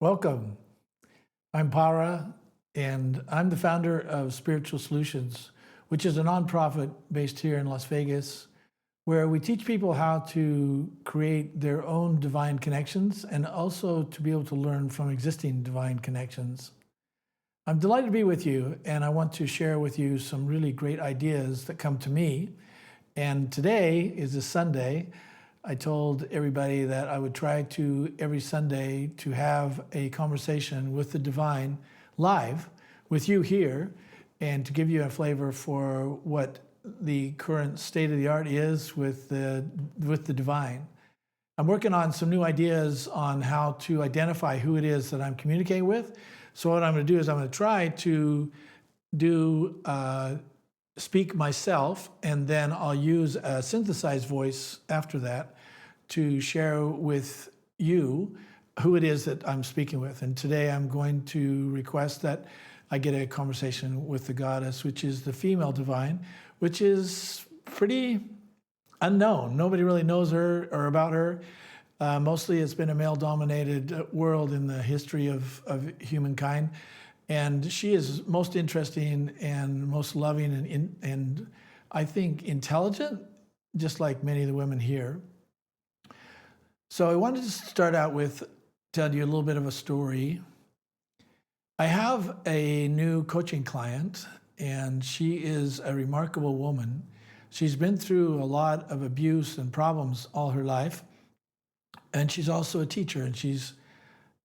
Welcome. I'm Paora, and I'm the founder of Spiritual Solutions, which is a nonprofit based here in Las Vegas, where we teach people how to create their own divine connections and also to be able to learn from existing divine connections. I'm delighted to be with you, and I want to share with you some really great ideas that come to me. And today is a Sunday. I told everybody that I would try to, every Sunday, to have a conversation with the divine live with you here and to give you a flavor for what the current state of the art is with the divine. I'm working on some new ideas on how to identify who it is that I'm communicating with. So what I'm going to do is I'm going to try to do speak myself, and then I'll use a synthesized voice after that to share with you who it is that I'm speaking with. And today I'm going to request that I get a conversation with the goddess, which is the female divine, which is pretty unknown. Nobody really knows her or about her. Mostly it's been a male-dominated world in the history of humankind. And she is most interesting and most loving and I think intelligent, just like many of the women here. So I wanted to start out with telling you a little bit of a story. I have a new coaching client, and she is a remarkable woman. She's been through a lot of abuse and problems all her life, and she's also a teacher, and she's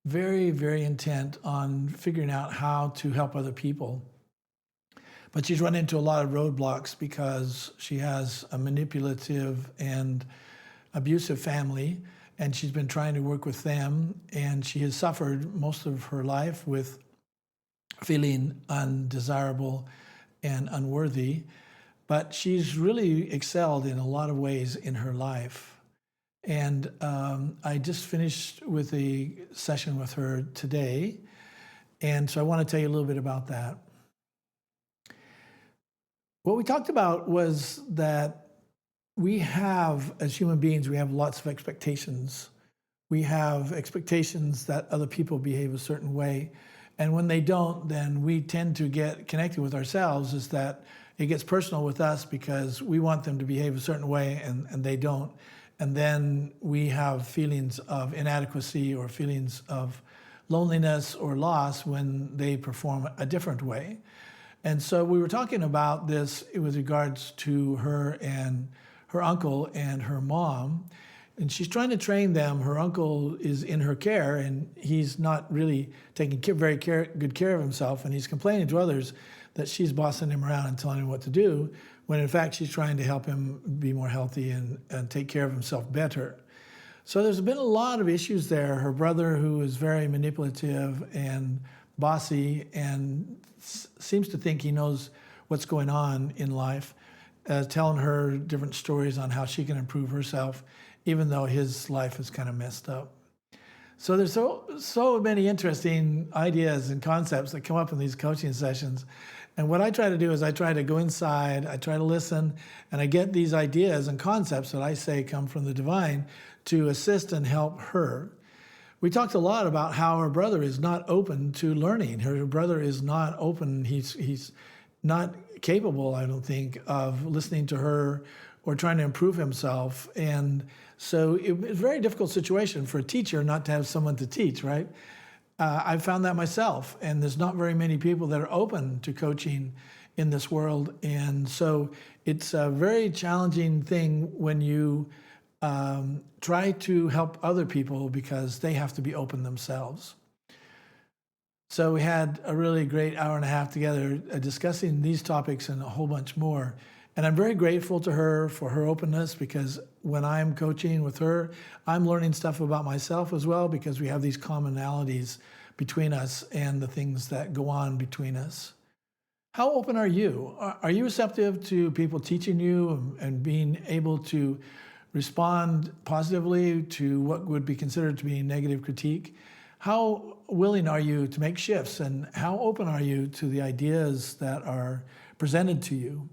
very, very intent on figuring out how to help other people. But she's run into a lot of roadblocks because she has a manipulative and abusive family, and she's been trying to work with them, and she has suffered most of her life with feeling undesirable and unworthy. But she's really excelled in a lot of ways in her life. And I just finished with a session with her today. And so I want to tell you a little bit about that. What we talked about was that we have, as human beings, we have lots of expectations. We have expectations that other people behave a certain way. And when they don't, then we tend to get connected with ourselves, is that it gets personal with us because we want them to behave a certain way and they don't. And then we have feelings of inadequacy or feelings of loneliness or loss when they perform a different way. And so we were talking about this with regards to her and her uncle and her mom. And she's trying to train them. Her uncle is in her care, and he's not really taking good care of himself. And he's complaining to others that she's bossing him around and telling him what to do, when in fact she's trying to help him be more healthy and take care of himself better. So there's been a lot of issues there. Her brother, who is very manipulative and bossy and seems to think he knows what's going on in life, telling her different stories on how she can improve herself, even though his life is kind of messed up. So there's so many interesting ideas and concepts that come up in these coaching sessions. And what I try to do is I try to go inside, I try to listen, and I get these ideas and concepts that I say come from the divine to assist and help her. We talked a lot about how her brother is not open to learning. Her brother is not open. He's not capable, I don't think, of listening to her or trying to improve himself. And so it's a very difficult situation for a teacher not to have someone to teach, right? I found that myself, and there's not very many people that are open to coaching in this world. And so it's a very challenging thing when you try to help other people because they have to be open themselves. So we had a really great hour and a half together discussing these topics and a whole bunch more. And I'm very grateful to her for her openness, because when I'm coaching with her, I'm learning stuff about myself as well, because we have these commonalities between us and the things that go on between us. How open are you? Are you receptive to people teaching you and being able to respond positively to what would be considered to be negative critique? How willing are you to make shifts, and how open are you to the ideas that are presented to you?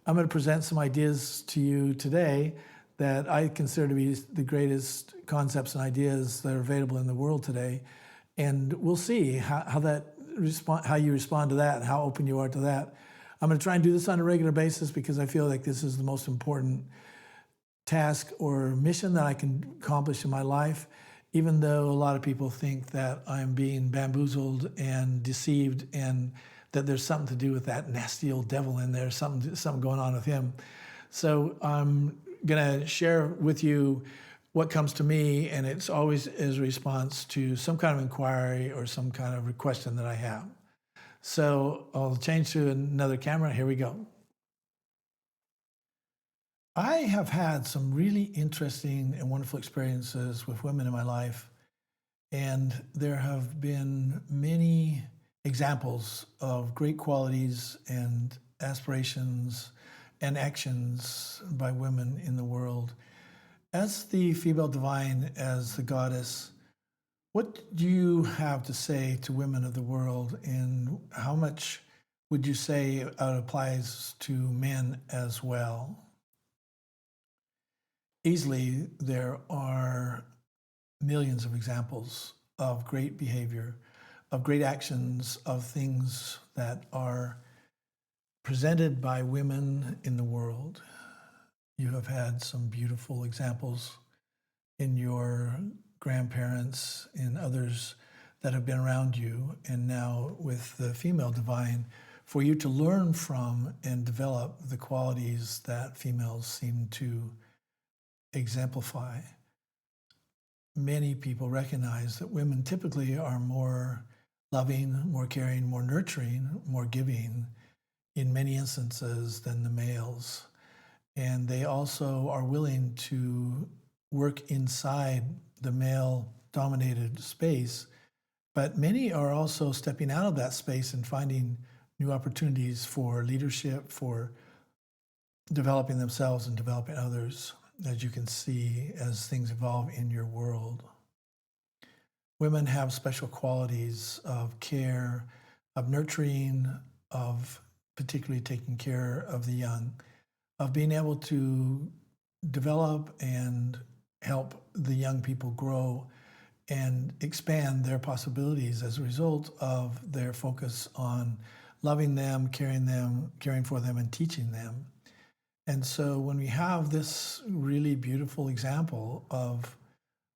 I'm going to present some ideas to you today that I consider to be the greatest concepts and ideas that are available in the world today. And we'll see how you respond to that and how open you are to that. I'm going to try and do this on a regular basis because I feel like this is the most important task or mission that I can accomplish in my life, even though a lot of people think that I'm being bamboozled and deceived and that there's something to do with that nasty old devil in there, something going on with him. So I'm going to share with you what comes to me, and it's always as a response to some kind of inquiry or some kind of question that I have. So I'll change to another camera. Here we go. I have had some really interesting and wonderful experiences with women in my life, and there have been many examples of great qualities and aspirations and actions by women in the world. As the female divine, as the goddess, what do you have to say to women of the world, and how much would you say it applies to men as well? Easily, there are millions of examples of great behavior, of great actions, of things that are presented by women in the world. You have had some beautiful examples in your grandparents and others that have been around you, and now with the female divine, for you to learn from and develop the qualities that females seem to exemplify. Many people recognize that women typically are more loving, more caring, more nurturing, more giving in many instances than the males. And they also are willing to work inside the male-dominated space, but many are also stepping out of that space and finding new opportunities for leadership, for developing themselves and developing others, as you can see as things evolve in your world. Women have special qualities of care, of nurturing, of particularly taking care of the young, of being able to develop and help the young people grow and expand their possibilities as a result of their focus on loving them, caring for them, and teaching them. And so when we have this really beautiful example of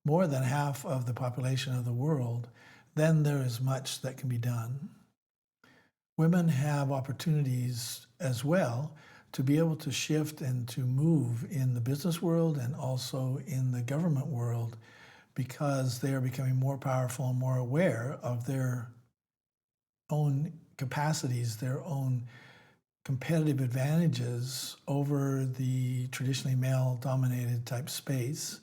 more than half of the population of the world, then there is much that can be done. Women have opportunities as well to be able to shift and to move in the business world and also in the government world, because they are becoming more powerful and more aware of their own capacities, their own competitive advantages over the traditionally male-dominated type space,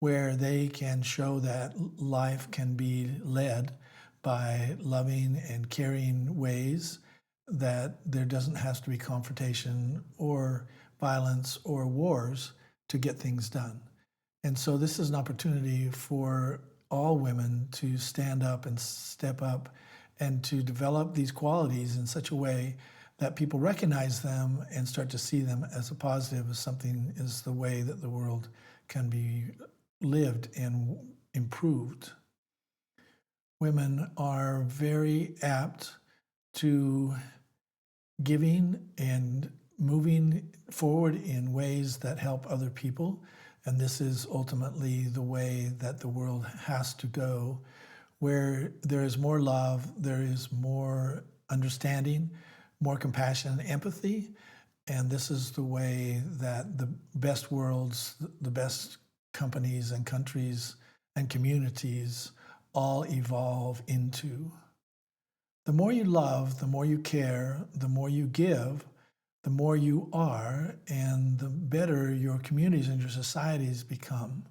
where they can show that life can be led by loving and caring ways, that there doesn't have to be confrontation or violence or wars to get things done. And so this is an opportunity for all women to stand up and step up and to develop these qualities in such a way that people recognize them and start to see them as a positive, as something is the way that the world can be lived and improved. Women are very apt to giving and moving forward in ways that help other people. And this is ultimately the way that the world has to go, where there is more love, there is more understanding, more compassion and empathy. And this is the way that the best worlds, the best companies and countries and communities all evolve into. The more you love, the more you care, the more you give, the more you are, and the better your communities and your societies become.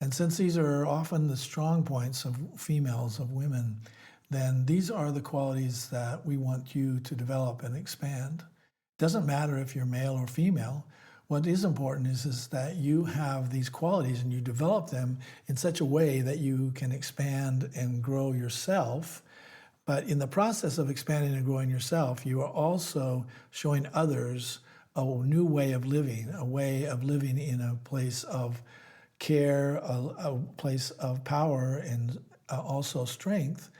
And since these are often the strong points of females, of women, then these are the qualities that we want you to develop and expand. It doesn't matter if you're male or female. What is important is that you have these qualities and you develop them in such a way that you can expand and grow yourself. But in the process of expanding and growing yourself, you are also showing others a new way of living in a place of care, a place of power and also strength,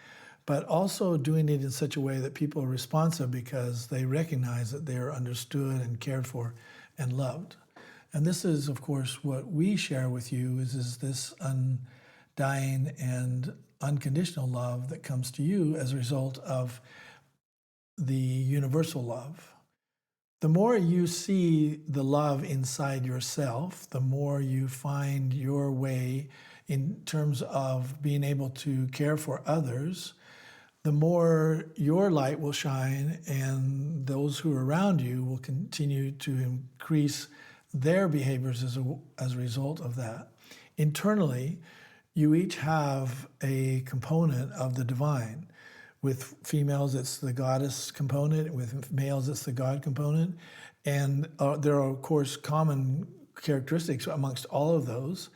but also doing it in such a way that people are responsive because they recognize that they are understood and cared for and loved. And this is, of course, what we share with you is this undying and unconditional love that comes to you as a result of the universal love. The more you see the love inside yourself, the more you find your way in terms of being able to care for others, the more your light will shine and those who are around you will continue to increase their behaviors as a result of that. Internally, you each have a component of the divine. With females, it's the goddess component. With males, it's the God component. And there are, of course, common characteristics amongst all of those.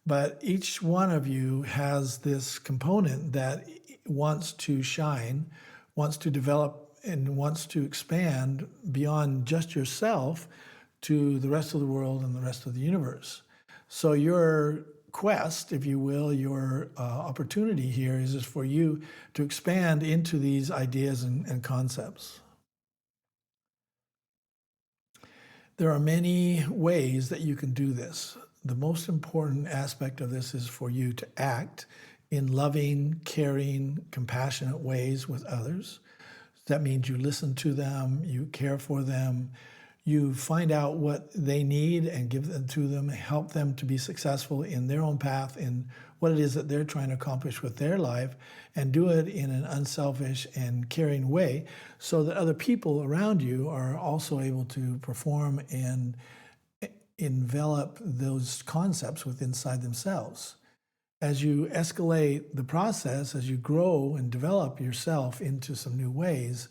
But each one of you has this component that wants to shine, wants to develop, and wants to expand beyond just yourself to the rest of the world and the rest of the universe. So your quest, if you will, your opportunity here is for you to expand into these ideas and concepts. There are many ways that you can do this. The most important aspect of this is for you to act in loving, caring, compassionate ways with others. That means you listen to them, you care for them, you find out what they need and give them to them, help them to be successful in their own path, in what it is that they're trying to accomplish with their life, and do it in an unselfish and caring way so that other people around you are also able to perform and envelop those concepts within inside themselves. As you escalate the process, as you grow and develop yourself into some new ways,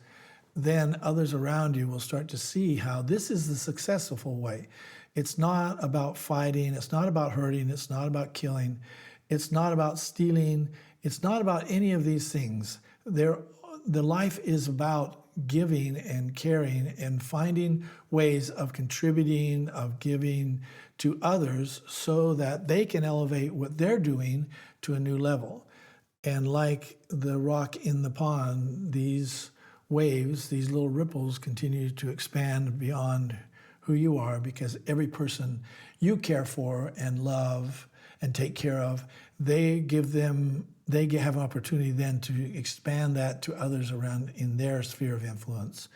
then others around you will start to see how this is the successful way. It's not about fighting, it's not about hurting, it's not about killing, it's not about stealing, it's not about any of these things. The life is about giving and caring and finding ways of contributing, of giving to others so that they can elevate what they're doing to a new level. And like the rock in the pond, these waves, these little ripples continue to expand beyond who you are because every person you care for and love and take care of, they have an opportunity then to expand that to others around in their sphere of influence.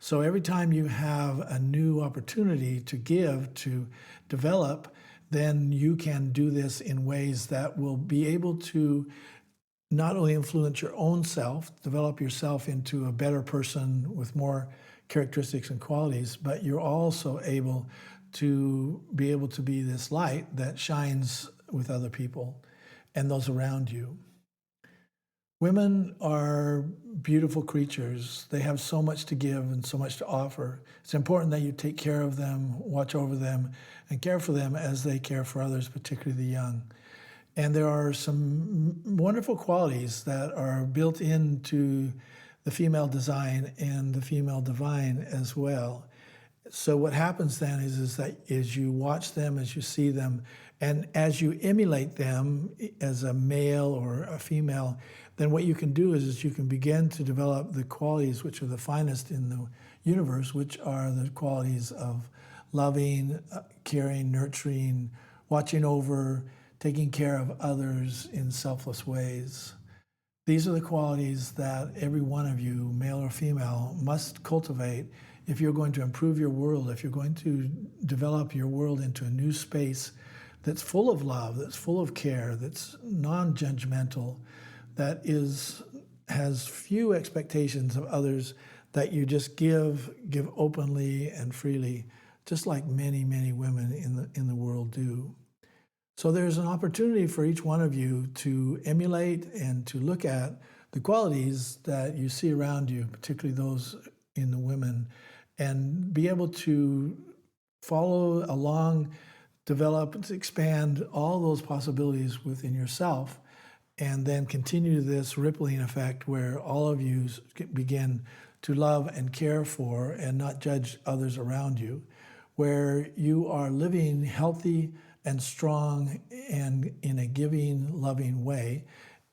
So every time you have a new opportunity to give, to develop, then you can do this in ways that will be able to not only influence your own self, develop yourself into a better person with more characteristics and qualities, but you're also able to be this light that shines with other people and those around you. Women are beautiful creatures. They have so much to give and so much to offer. It's important that you take care of them, watch over them, and care for them as they care for others, particularly the young. And there are some wonderful qualities that are built into the female design and the female divine as well. So what happens then is that as you watch them, as you see them, and as you emulate them as a male or a female, then what you can do is you can begin to develop the qualities which are the finest in the universe, which are the qualities of loving, caring, nurturing, watching over, taking care of others in selfless ways. These are the qualities that every one of you, male or female, must cultivate if you're going to improve your world, if you're going to develop your world into a new space that's full of love, that's full of care, that's non-judgmental, that has few expectations of others, that you just give openly and freely, just like many, many women in the world do. So there's an opportunity for each one of you to emulate and to look at the qualities that you see around you, particularly those in the women, and be able to follow along, develop, expand all those possibilities within yourself, and then continue this rippling effect where all of you begin to love and care for and not judge others around you, where you are living healthy and strong and in a giving, loving way,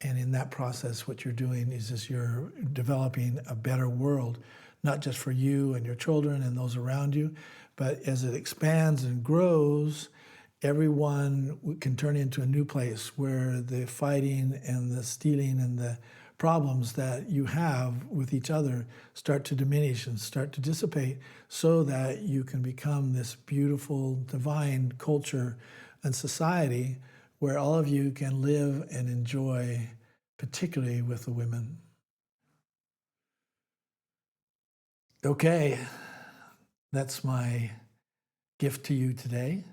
And in that process, what you're doing is just you're developing a better world, not just for you and your children and those around you, but as it expands and grows, everyone can turn into a new place where the fighting and the stealing and the problems that you have with each other start to diminish and start to dissipate so that you can become this beautiful, divine culture and society where all of you can live and enjoy, particularly with the women. Okay, that's my gift to you today.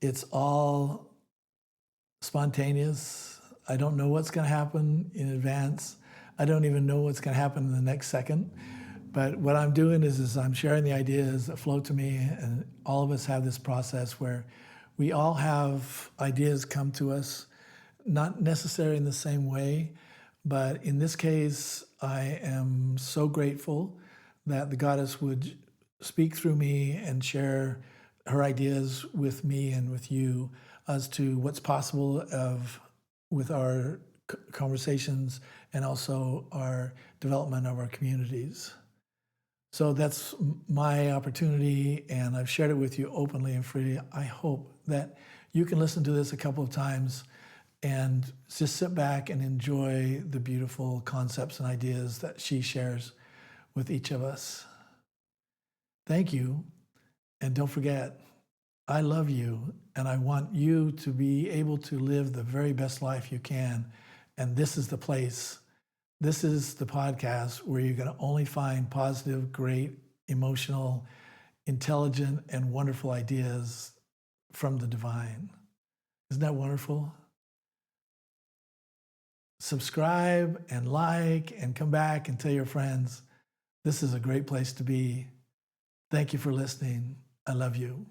It's all spontaneous. I don't know what's going to happen in advance. I don't even know what's going to happen in the next second. But what I'm doing is I'm sharing the ideas that flow to me, and all of us have this process where we all have ideas come to us, not necessarily in the same way, but in this case, I am so grateful that the goddess would speak through me and share her ideas with me and with you as to what's possible with our conversations and also our development of our communities. So that's my opportunity, and I've shared it with you openly and freely. I hope that you can listen to this a couple of times and just sit back and enjoy the beautiful concepts and ideas that she shares with each of us. Thank you, and don't forget, I love you, and I want you to be able to live the very best life you can, and this is the place. This is the podcast where you're going to only find positive, great, emotional, intelligent, and wonderful ideas from the divine. Isn't that wonderful? Subscribe and like and come back and tell your friends. This is a great place to be. Thank you for listening. I love you.